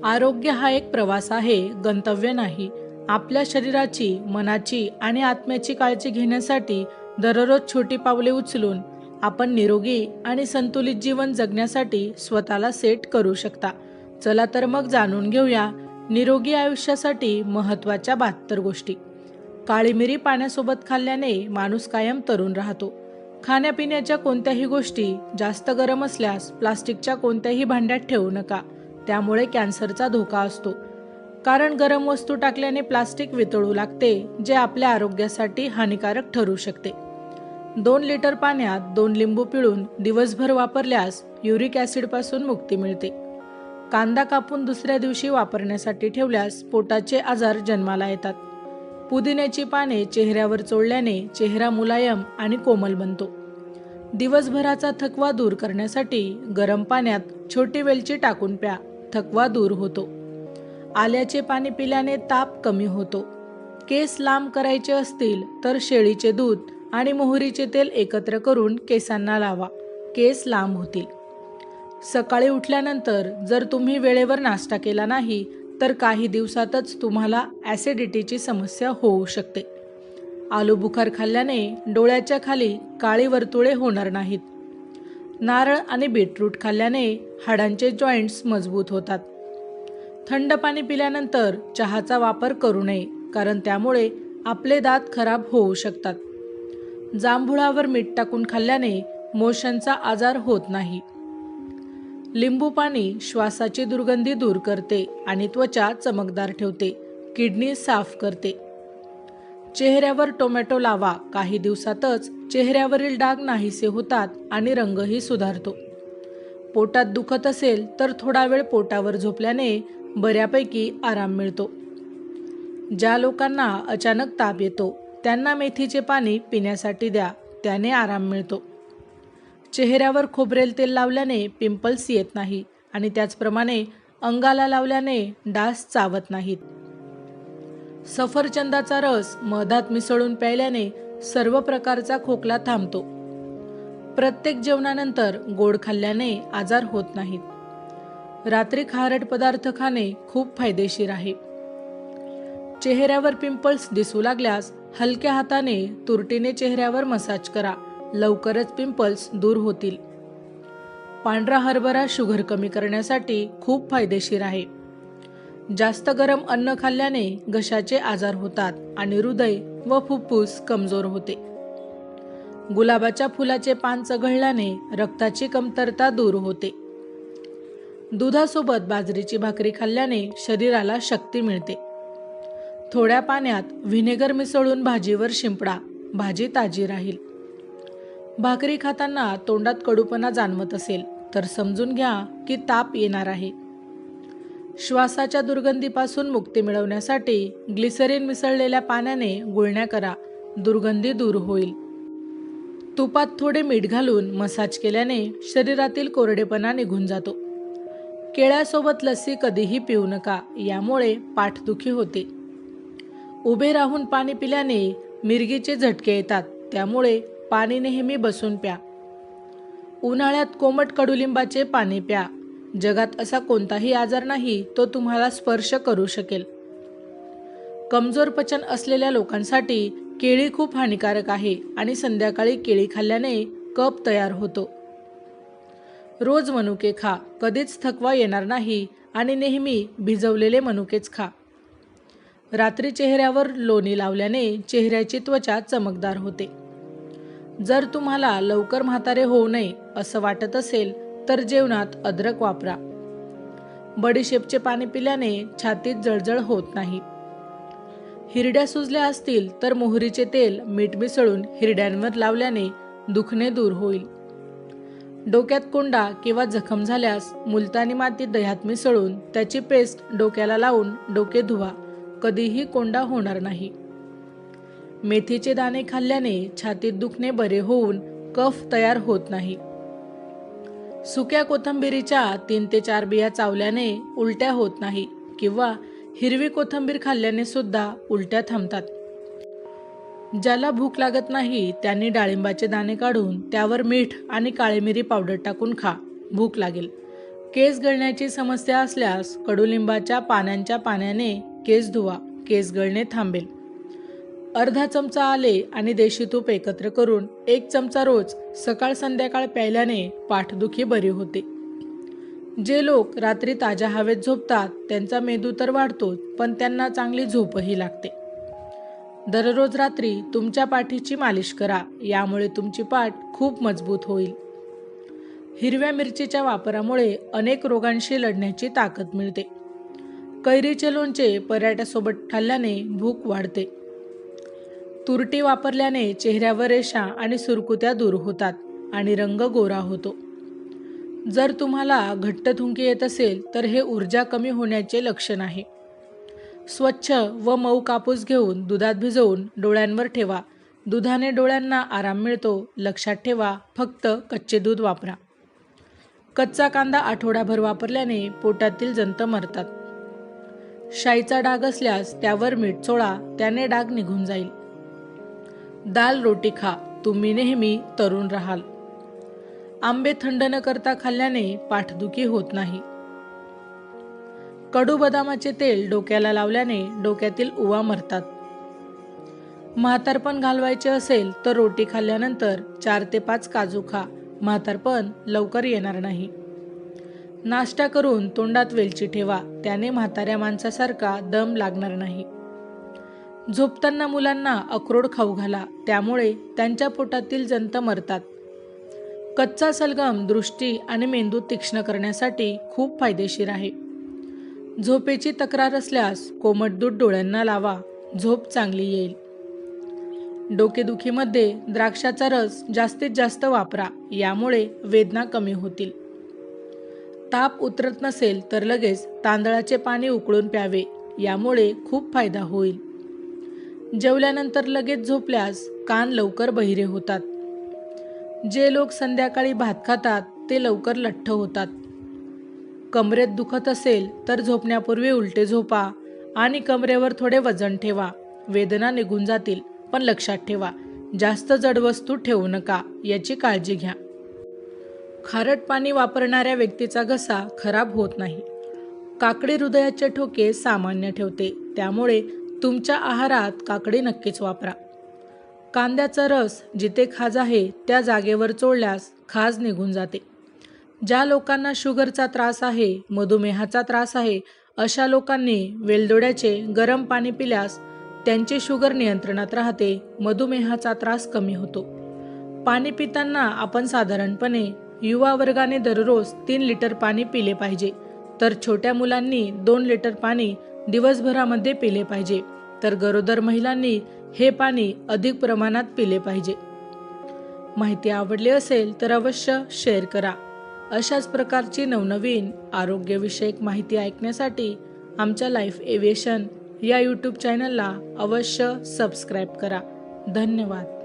आरोग्य हा एक प्रवास आहे, गंतव्य नाही. आपल्या शरीराची, मनाची आणि आत्म्याची काळजी घेण्यासाठी दररोज छोटी पावले उचलून आपण निरोगी आणि संतुलित जीवन जगण्यासाठी स्वतःला सेट करू शकता. चला तर मग जाणून घेऊया निरोगी आयुष्यासाठी महत्त्वाच्या 72 गोष्टी. काळी मिरी पाण्यासोबत खाल्ल्याने माणूस कायम तरुण राहतो. खाण्यापिण्याच्या कोणत्याही गोष्टी जास्त गरम असल्यास प्लास्टिकच्या कोणत्याही भांड्यात ठेवू नका. त्यामुळे कॅन्सरचा धोका असतो. कारण गरम वस्तू टाकल्याने प्लास्टिक वितळू लागते, जे आपल्या आरोग्यासाठी हानिकारक ठरू शकते. 2 लिटर पाण्यात 2 लिंबू पिळून दिवसभर वापरल्यास युरिक ॲसिडपासून मुक्ती मिळते. कांदा कापून दुसऱ्या दिवशी वापरण्यासाठी ठेवल्यास पोटाचे आजार जन्माला येतात. पुदिन्याची पाने चेहऱ्यावर चोळल्याने चेहरा मुलायम आणि कोमल बनतो. दिवसभराचा थकवा दूर करण्यासाठी गरम पाण्यात छोटी वेलची टाकून प्या, थकवा दूर होतो. आल्याचे पाणी पिल्याने ताप कमी होतो. केस लांब करायचे असतील तर शेळीचे दूध आणि मोहरीचे तेल एकत्र करून केसांना लावा, केस लांब होतील. सकाळी उठल्यानंतर जर तुम्ही वेळेवर नाश्ता केला नाही तर काही दिवसातच तुम्हाला ॲसिडिटीची समस्या होऊ शकते. आलू बुखार खाल्ल्याने डोळ्याच्या खाली काळी वर्तुळे होणार नाहीत. नारळ आणि बीटरूट खाल्ल्याने हाडांचे जॉईंट्स मजबूत होतात. थंड पाणी पिल्यानंतर चहाचा वापर करू नये, कारण त्यामुळे आपले दात खराब होऊ शकतात. जांभुळावर मीठ टाकून खाल्ल्याने मोशनचा आजार होत नाही. लिंबू पाणी श्वासाची दुर्गंधी दूर करते आणि त्वचा चमकदार ठेवते, किडनी साफ करते. चेहऱ्यावर टोमॅटो लावा, काही दिवसातच चेहऱ्यावरील डाग नाहीसे होतात आणि रंगही सुधारतो. पोटात दुखत असेल तर थोडा वेळ पोटावर झोपल्याने बऱ्यापैकी आराम मिळतो. ज्या लोकांना अचानक ताप येतो त्यांना मेथीचे पाणी पिण्यासाठी द्या, त्याने आराम मिळतो. चेहऱ्यावर खोबरेल तेल लावल्याने पिंपल्स येत नाही आणि त्याचप्रमाणे अंगाला लावल्याने डास चावत नाहीत. सफरचंदाचा रस मधात मिसळून प्यायल्याने सर्व प्रकारचा खोकला थांबतो. प्रत्येक जेवणानंतर गोड खाल्ल्याने आजार होत नाहीत. रात्री खारट पदार्थ खाणे खूप फायदेशीर आहे. चेहऱ्यावर पिंपल्स दिसू लागल्यास हलक्या हाताने तुरटीने चेहऱ्यावर मसाज करा, लवकरच पिंपल्स दूर होतील. पांढरा हरभरा शुगर कमी करण्यासाठी खूप फायदेशीर आहे. जास्त गरम अन्न खाल्ल्याने घशाचे आजार होतात आणि हृदय व फुफ्फुस कमजोर होते. गुलाबाच्या फुलाचे पान चघळल्याने रक्ताची कमतरता दूर होते. दुधासोबत बाजरीची भाकरी खाल्ल्याने शरीराला शक्ती मिळते. थोड्या पाण्यात व्हिनेगर मिसळून भाजीवर शिंपडा, भाजी ताजी राहील. भाकरी खाताना तोंडात कडूपणा जाणवत असेल तर समजून घ्या की ताप येणार आहे. श्वासाच्या दुर्गंधीपासून मुक्ती मिळवण्यासाठी ग्लिसरीन मिसळलेल्या पाण्याने गुळण्या करा, दुर्गंधी दूर होईल. तुपात थोडे मीठ घालून मसाज केल्याने शरीरातील कोरडेपणा निघून जातो. केळ्यासोबत लस्सी कधीही पिऊ नका, यामुळे पाठदुखी होते. उभे राहून पाणी पिल्याने मिरगीचे झटके येतात, त्यामुळे पाणी नेहमी बसून प्या. उन्हाळ्यात कोमट कडुलिंबाचे पाणी प्या. जगात असा कोणताही आजार नाही तो तुम्हाला स्पर्श करू शकेल. कमजोर पचन असलेल्या लोकांसाठी केळी खूप हानिकारक आहे आणि संध्याकाळी केळी खाल्ल्याने कफ तयार होतो. रोज मनुके खा, कधीच थकवा येणार नाही आणि नेहमी भिजवलेले मनुकेच खा. रात्री चेहऱ्यावर लोणी लावल्याने चेहऱ्याची त्वचा चमकदार होते. जर तुम्हाला लवकर म्हातारे होऊ नये असं वाटत असेल तर जेवणात अद्रक वापरा. बडीशेपचे पाणी पिल्याने छातीत जळजळ होत नाही. हिरड्या सुजल्या असतील तर मोहरीचे तेल मीठ मिसळून हिरड्यांवर लावल्याने दुखणे दूर होईल. डोक्यात कोंडा किंवा जखम झाल्यास मुलतानी माती दह्यात मिसळून त्याची पेस्ट डोक्याला लावून डोके धुवा, कधीही कोंडा होणार नाही. मेथीचे दाणे खाल्ल्याने छातीत दुखणे बरे होऊन कफ तयार होत नाही. सुक्या कोथिंबीरीच्या 3 ते 4 बिया चावल्याने उलट्या होत नाही किंवा हिरवी कोथिंबीर खाल्ल्याने सुद्धा उलट्या थांबतात. ज्याला भूक लागत नाही त्यांनी डाळिंबाचे दाणे काढून त्यावर मीठ आणि काळी मिरी पावडर टाकून खा, भूक लागेल. केस गळण्याची समस्या असल्यास कडुलिंबाच्या पानांच्या पाण्याने केस धुवा, केस गळणे थांबेल. अर्धा चमचा आले आणि देशी तूप एकत्र करून 1 चमचा रोज सकाळ संध्याकाळ प्यायल्याने पाठदुखी बरी होते. जे लोक रात्री ताज्या हवेत झोपतात त्यांचा मेंदू तर वाढतोच, पण त्यांना चांगली झोपही लागते. दररोज रात्री तुमच्या पाठीची मालिश करा, यामुळे तुमची पाठ खूप मजबूत होईल. हिरव्या मिरचीच्या वापरामुळे अनेक रोगांशी लढण्याची ताकद मिळते. कैरीचे लोणचे पराठ्यासोबत खाल्ल्याने भूक वाढते. तुरटी वापरल्याने चेहऱ्यावर रेषा आणि सुरकुत्या दूर होतात आणि रंग गोरा होतो. जर तुम्हाला घट्ट थुंकी येत असेल तर हे ऊर्जा कमी होण्याचे लक्षण आहे. स्वच्छ व मऊ कापूस घेऊन दुधात भिजवून डोळ्यांवर ठेवा. दुधाने डोळ्यांना आराम मिळतो. लक्षात ठेवा, फक्त कच्चे दूध वापरा. कच्चा कांदा आठवडाभर वापरल्याने पोटातील जंत मरतात. शाईचा डाग असल्यास त्यावर मीठ चोळा, त्याने डाग निघून जाईल. दाल रोटी खा, तुम्ही नेहमी तरुण राहाल. आंबे थंड न करता खाल्ल्याने पाठदुखी होत नाही. कडू बदामाचे तेल डोक्याला लावल्याने डोक्यातील उवा मरतात. म्हातारपण घालवायचे असेल तर रोटी खाल्ल्यानंतर 4 ते 5 काजू खा. म्हातारपण लवकर येणार नाही. नाश्ता करून तोंडात वेलची ठेवा, त्याने म्हाताऱ्या माणसासारखा दम लागणार नाही. झोपताना मुलांना अक्रोड खाऊ घाला, त्यामुळे त्यांच्या पोटातील जंत मरतात. कच्चा सलगम दृष्टी आणि मेंदू तीक्ष्ण करण्यासाठी खूप फायदेशीर आहे. झोपेची तक्रार असल्यास कोमट दूध डोळ्यांना लावा, झोप चांगली येईल. डोकेदुखीमध्ये द्राक्षाचा रस जास्तीत जास्त वापरा, यामुळे वेदना कमी होतील. ताप उतरत नसेल तर लगेच तांदळाचे पाणी उकळून प्यावे, यामुळे खूप फायदा होईल. जेवल्यानंतर लगेच झोपल्यास कान लवकर बहिरे होतात. जे लोक संध्याकाळी भात खातात ते लवकर लठ्ठ होतात. कमरेत दुखत असेल तर झोपण्यापूर्वी उलटे झोपा आणि कमरेवर थोडे वजन ठेवा. वेदना निघून जातील, पण लक्षात ठेवा, जास्त जड वस्तू ठेवू नका, याची काळजी घ्या. खारट पाणी वापरणाऱ्या व्यक्तीचा घसा खराब होत नाही. काकडी हृदयाचे ठोके सामान्य ठेवते, त्यामुळे तुमच्या आहारात काकडी नक्कीच वापरा. कांद्याचा रस जिथे खाज आहे त्या जागेवर चोळल्यास खाज निघून जाते. ज्या लोकांना शुगरचा त्रास आहे, मधुमेहाचा त्रास आहे, अशा लोकांनी वेलदोड्याचे गरम पाणी पिल्यास त्यांची शुगर नियंत्रणात राहते, मधुमेहाचा त्रास कमी होतो. पाणी पिताना आपण साधारणपणे युवा वर्गाने दररोज 3 लिटर पाणी पिले पाहिजे, तर छोट्या मुलांनी 2 लिटर पाणी दिवसभरामध्ये पिले पाहिजे, तर गरोदर महिलांनी हे पाणी अधिक प्रमाणात पिले पाहिजे. माहिती आवडली असेल तर अवश्य शेअर करा. अशाच प्रकारची नवनवीन आरोग्यविषयक माहिती ऐकण्यासाठी आमच्या लाईफ एव्हिएशन या यूट्यूब चॅनलला अवश्य सबस्क्राईब करा. धन्यवाद.